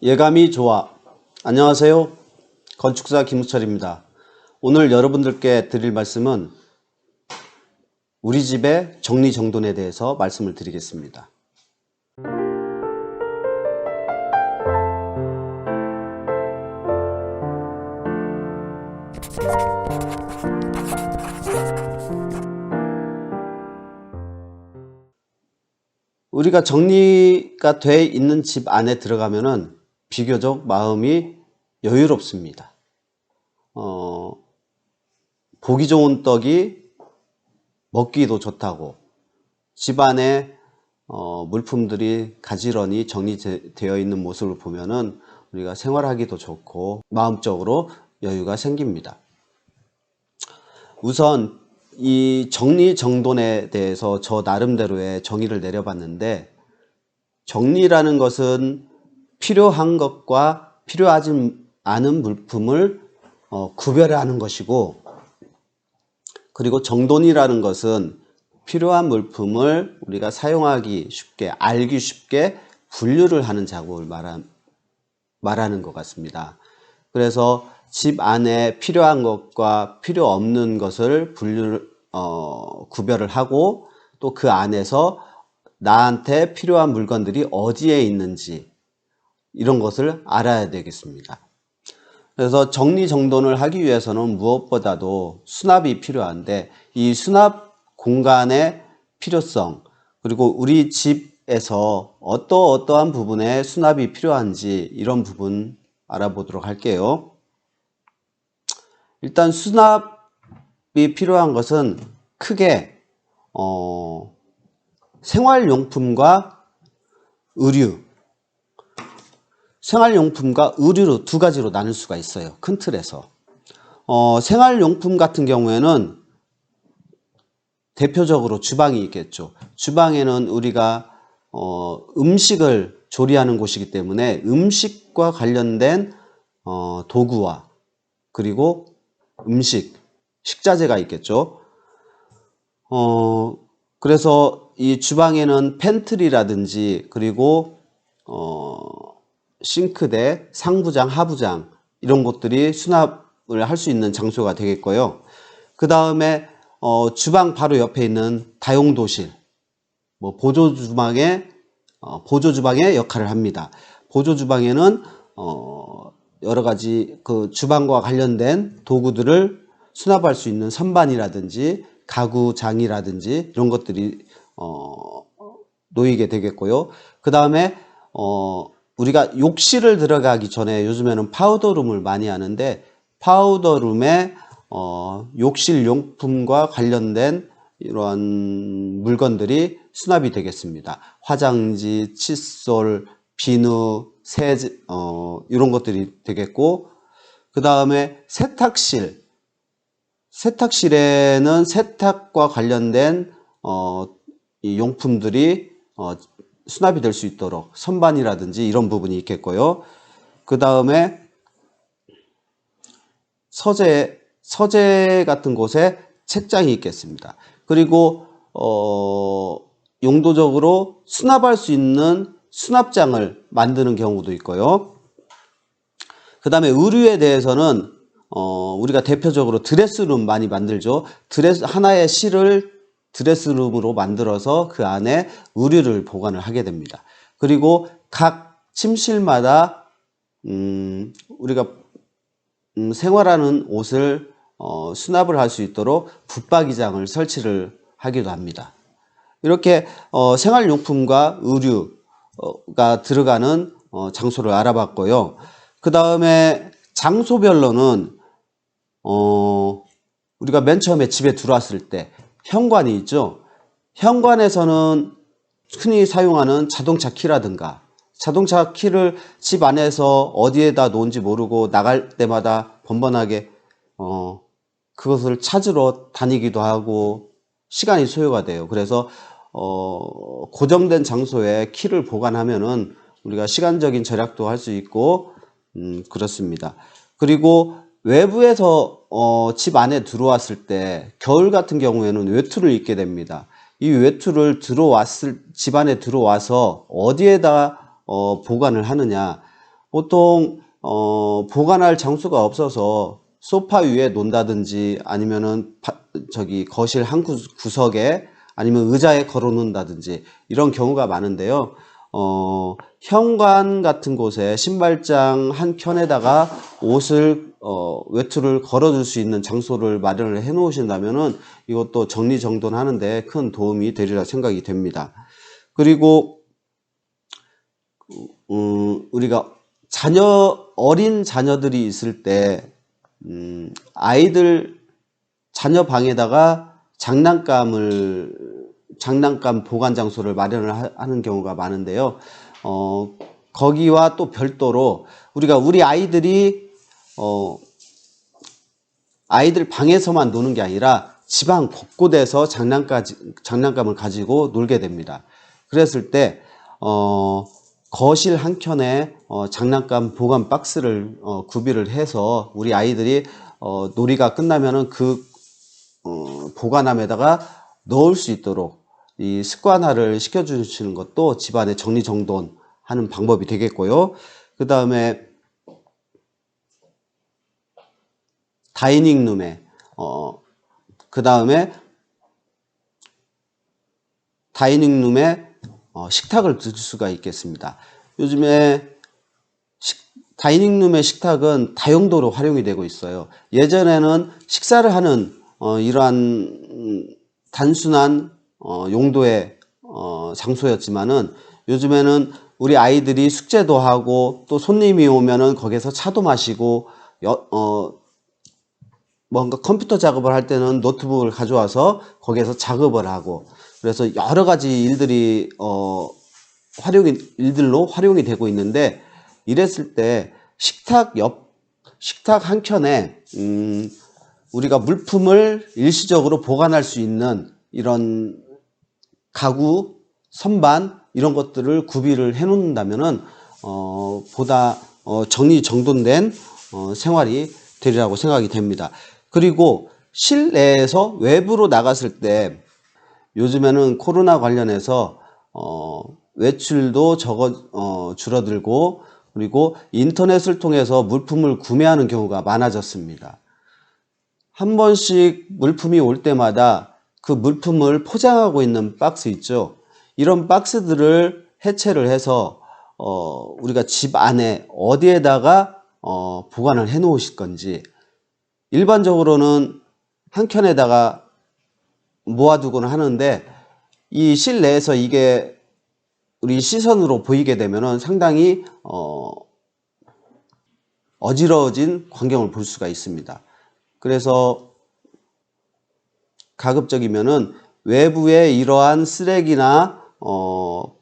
예감이 좋아. 안녕하세요. 건축사 김우철입니다. 오늘 여러분들께 드릴 말씀은 우리 집의 정리정돈에 대해서 말씀을 드리겠습니다. 우리가 정리가 돼 있는 집 안에 들어가면은 비교적 마음이 여유롭습니다. 보기 좋은 떡이 먹기도 좋다고 집안에 물품들이 가지런히 정리되어 있는 모습을 보면은 우리가 생활하기도 좋고 마음적으로 여유가 생깁니다. 우선 이 정리정돈에 대해서 저 나름대로의 정의를 내려봤는데, 정리라는 것은 필요한 것과 필요하지 않은 물품을 구별하는 것이고, 그리고 정돈이라는 것은 필요한 물품을 우리가 사용하기 쉽게, 알기 쉽게 분류를 하는 작업을 말하는 것 같습니다. 그래서 집 안에 필요한 것과 필요 없는 것을 구별을 하고, 또 그 안에서 나한테 필요한 물건들이 어디에 있는지 이런 것을 알아야 되겠습니다. 그래서 정리정돈을 하기 위해서는 무엇보다도 수납이 필요한데, 이 수납 공간의 필요성, 그리고 우리 집에서 어떠한 부분에 수납이 필요한지 이런 부분 알아보도록 할게요. 일단 수납이 필요한 것은 크게 생활용품과 의류, 생활용품과 의류로 두 가지로 나눌 수가 있어요. 큰 틀에서. 생활용품 같은 경우에는 대표적으로 주방이 있겠죠. 주방에는 우리가 음식을 조리하는 곳이기 때문에 음식과 관련된 도구와 그리고 식자재가 있겠죠. 그래서 이 주방에는 팬트리라든지 그리고 싱크대, 상부장, 하부장 이런 것들이 수납을 할 수 있는 장소가 되겠고요. 그 다음에 주방 바로 옆에 있는 다용도실, 보조주방의 역할을 합니다. 보조주방에는 여러 가지 그 주방과 관련된 도구들을 수납할 수 있는 선반이라든지 가구장이라든지 이런 것들이 놓이게 되겠고요. 그 다음에 우리가 욕실을 들어가기 전에 요즘에는 파우더룸을 많이 하는데, 파우더룸에 욕실 용품과 관련된 이러한 물건들이 수납이 되겠습니다. 화장지, 칫솔, 비누, 세제, 이런 것들이 되겠고, 그 다음에 세탁실에는 세탁과 관련된 이 용품들이 수납이 될 수 있도록 선반이라든지 이런 부분이 있겠고요. 그 다음에 서재 같은 곳에 책장이 있겠습니다. 그리고 용도적으로 수납할 수 있는 수납장을 만드는 경우도 있고요. 그 다음에 의류에 대해서는 우리가 대표적으로 드레스룸 많이 만들죠. 하나의 실을 드레스룸으로 만들어서 그 안에 의류를 보관을 하게 됩니다. 그리고 각 침실마다 우리가 생활하는 옷을 수납을 할 수 있도록 붙박이장을 설치를 하기도 합니다. 이렇게 생활용품과 의류가 들어가는 장소를 알아봤고요. 그 다음에 장소별로는 우리가 맨 처음에 집에 들어왔을 때 현관이 있죠. 현관에서는 흔히 사용하는 자동차 키라든가, 자동차 키를 집 안에서 어디에다 놓은지 모르고 나갈 때마다 번번하게 그것을 찾으러 다니기도 하고 시간이 소요가 돼요. 그래서 고정된 장소에 키를 보관하면은 우리가 시간적인 절약도 할 수 있고 그렇습니다. 그리고 외부에서 집 안에 들어왔을 때 겨울 같은 경우에는 외투를 입게 됩니다. 이 외투를 집 안에 들어와서 어디에다 보관을 하느냐, 보통 보관할 장소가 없어서 소파 위에 놓는다든지 아니면은 거실 한 구석에 아니면 의자에 걸어 놓는다든지 이런 경우가 많은데요. 현관 같은 곳에 신발장 한 켠에다가 옷을 외투를 걸어둘 수 있는 장소를 마련을 해 놓으신다면은 이것도 정리정돈하는데 큰 도움이 되리라 생각이 됩니다. 그리고 우리가 어린 자녀들이 있을 때 자녀 방에다가 장난감 보관 장소를 마련을 하는 경우가 많은데요. 거기와 또 별도로 우리 아이들 방에서만 노는 게 아니라 집안 곳곳에서 장난감을 가지고 놀게 됩니다. 그랬을 때 거실 한켠에 장난감 보관 박스를 구비를 해서 우리 아이들이 놀이가 끝나면은 그 보관함에다가 넣을 수 있도록 이 습관화를 시켜주시는 것도 집안의 정리정돈하는 방법이 되겠고요. 그 다음에 다이닝룸에 식탁을 둘 수가 있겠습니다. 요즘에 다이닝룸의 식탁은 다용도로 활용이 되고 있어요. 예전에는 식사를 하는 이러한 단순한 용도의 장소였지만은 요즘에는 우리 아이들이 숙제도 하고 또 손님이 오면은 거기서 차도 마시고 뭔가 컴퓨터 작업을 할 때는 노트북을 가져와서 거기에서 작업을 하고 그래서 여러 가지 일들로 활용이 되고 있는데 이랬을 때 식탁 한켠에 우리가 물품을 일시적으로 보관할 수 있는 이런 가구, 선반 이런 것들을 구비를 해 놓는다면은 보다 정리정돈된 생활이 되리라고 생각이 됩니다. 그리고 실내에서 외부로 나갔을 때 요즘에는 코로나 관련해서 외출도 줄어들고 그리고 인터넷을 통해서 물품을 구매하는 경우가 많아졌습니다. 한 번씩 물품이 올 때마다 그 물품을 포장하고 있는 박스 있죠. 이런 박스들을 해체를 해서 우리가 집 안에 어디에다가 보관을 해 놓으실 건지 일반적으로는 한 켠에다가 모아두곤 하는데 이 실내에서 이게 우리 시선으로 보이게 되면은 상당히 어지러워진 광경을 볼 수가 있습니다. 그래서 가급적이면은 외부에 이러한 쓰레기나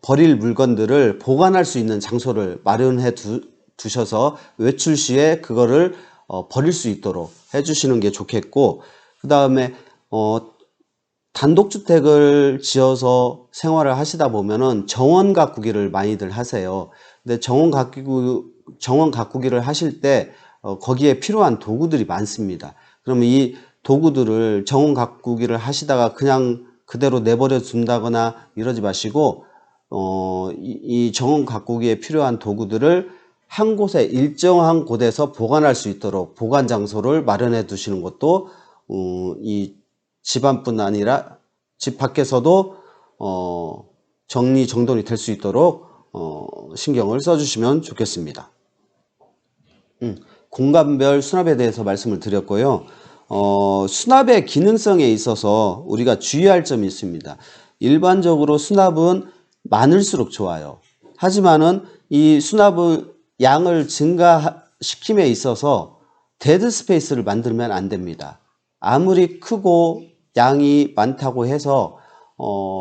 버릴 물건들을 보관할 수 있는 장소를 마련해 두셔서 외출 시에 그거를 버릴 수 있도록 해주시는 게 좋겠고, 그 다음에 단독주택을 지어서 생활을 하시다 보면은 정원 가꾸기를 많이들 하세요. 근데 정원 가꾸기를 하실 때 거기에 필요한 도구들이 많습니다. 그러면 이 도구들을 정원 가꾸기를 하시다가 그냥 그대로 내버려 둔다거나 이러지 마시고 이 정원 가꾸기에 필요한 도구들을 한 곳에 일정한 곳에서 보관할 수 있도록 보관 장소를 마련해 두시는 것도 이 집안뿐 아니라 집 밖에서도 정리정돈이 될 수 있도록 신경을 써주시면 좋겠습니다. 공간별 수납에 대해서 말씀을 드렸고요. 수납의 기능성에 있어서 우리가 주의할 점이 있습니다. 일반적으로 수납은 많을수록 좋아요. 하지만은 이 수납의 양을 증가시킴에 있어서 데드 스페이스를 만들면 안 됩니다. 아무리 크고 양이 많다고 해서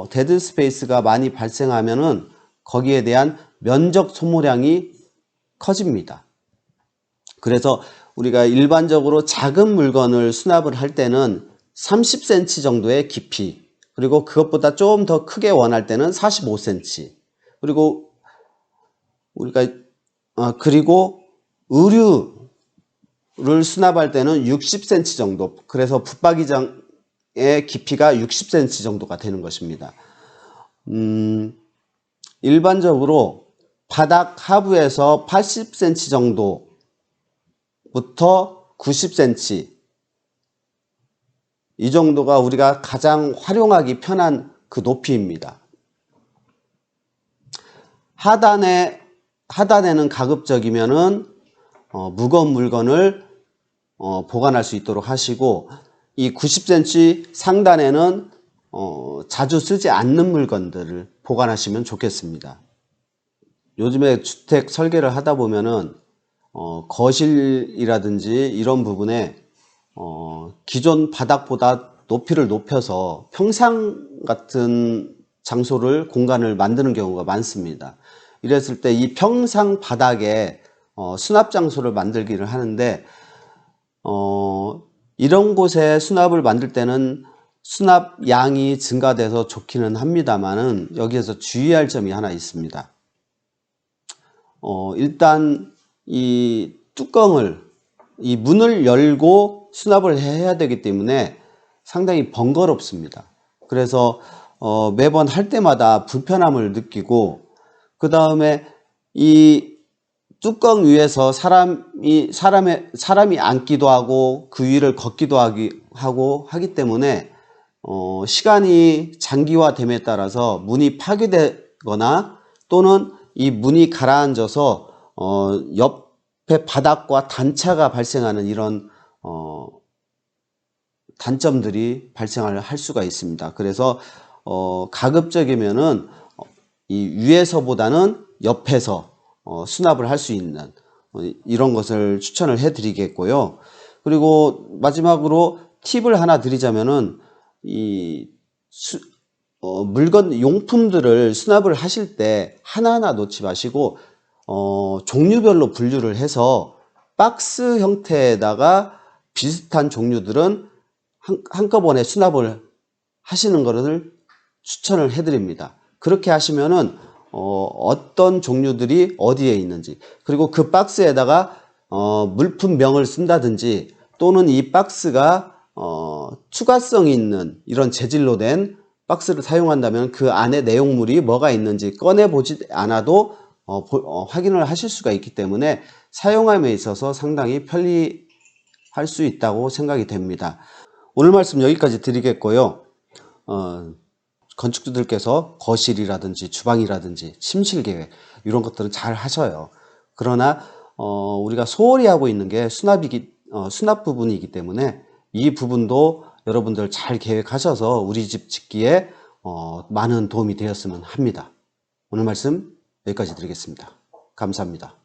데드 스페이스가 많이 발생하면은 거기에 대한 면적 소모량이 커집니다. 그래서 우리가 일반적으로 작은 물건을 수납을 할 때는 30cm 정도의 깊이, 그리고 그것보다 좀 더 크게 원할 때는 45cm, 그리고 그리고 의류를 수납할 때는 60cm 정도, 그래서 붙박이장의 깊이가 60cm 정도가 되는 것입니다. 일반적으로 바닥 하부에서 80cm 정도부터 90cm, 이 정도가 우리가 가장 활용하기 편한 그 높이입니다. 하단에는 가급적이면은 무거운 물건을 보관할 수 있도록 하시고, 이 90cm 상단에는 자주 쓰지 않는 물건들을 보관하시면 좋겠습니다. 요즘에 주택 설계를 하다 보면은 거실이라든지 이런 부분에 기존 바닥보다 높이를 높여서 평상 같은 장소를 공간을 만드는 경우가 많습니다. 이랬을 때 이 평상 바닥에 수납 장소를 만들기를 하는데, 이런 곳에 수납을 만들 때는 수납 양이 증가돼서 좋기는 합니다만은 여기에서 주의할 점이 하나 있습니다. 일단 이 뚜껑을, 이 문을 열고 수납을 해야 되기 때문에 상당히 번거롭습니다. 그래서 매번 할 때마다 불편함을 느끼고, 그 다음에 이 뚜껑 위에서 사람이 앉기도 하고 그 위를 걷기도 하기 때문에 시간이 장기화됨에 따라서 문이 파괴되거나 또는 이 문이 가라앉아서 옆에 바닥과 단차가 발생하는 이런 단점들이 발생을 할 수가 있습니다. 그래서 가급적이면은 이 위에서보다는 옆에서 수납을 할 수 있는 이런 것을 추천을 해 드리겠고요. 그리고 마지막으로 팁을 하나 드리자면은 이 물건 용품들을 수납을 하실 때 하나하나 놓지 마시고 종류별로 분류를 해서 박스 형태에다가 비슷한 종류들은 한꺼번에 수납을 하시는 것을 추천을 해 드립니다. 그렇게 하시면은 어떤 종류들이 어디에 있는지, 그리고 그 박스에다가 물품명을 쓴다든지 또는 이 박스가 추가성이 있는 이런 재질로 된 박스를 사용한다면 그 안에 내용물이 뭐가 있는지 꺼내보지 않아도 확인을 하실 수가 있기 때문에 사용함에 있어서 상당히 편리할 수 있다고 생각이 됩니다. 오늘 말씀 여기까지 드리겠고요. 건축주들께서 거실이라든지 주방이라든지 침실 계획 이런 것들은 잘 하셔요. 그러나 우리가 소홀히 하고 있는 게 수납 부분이기 때문에 이 부분도 여러분들 잘 계획하셔서 우리 집 짓기에 많은 도움이 되었으면 합니다. 오늘 말씀 여기까지 드리겠습니다. 감사합니다.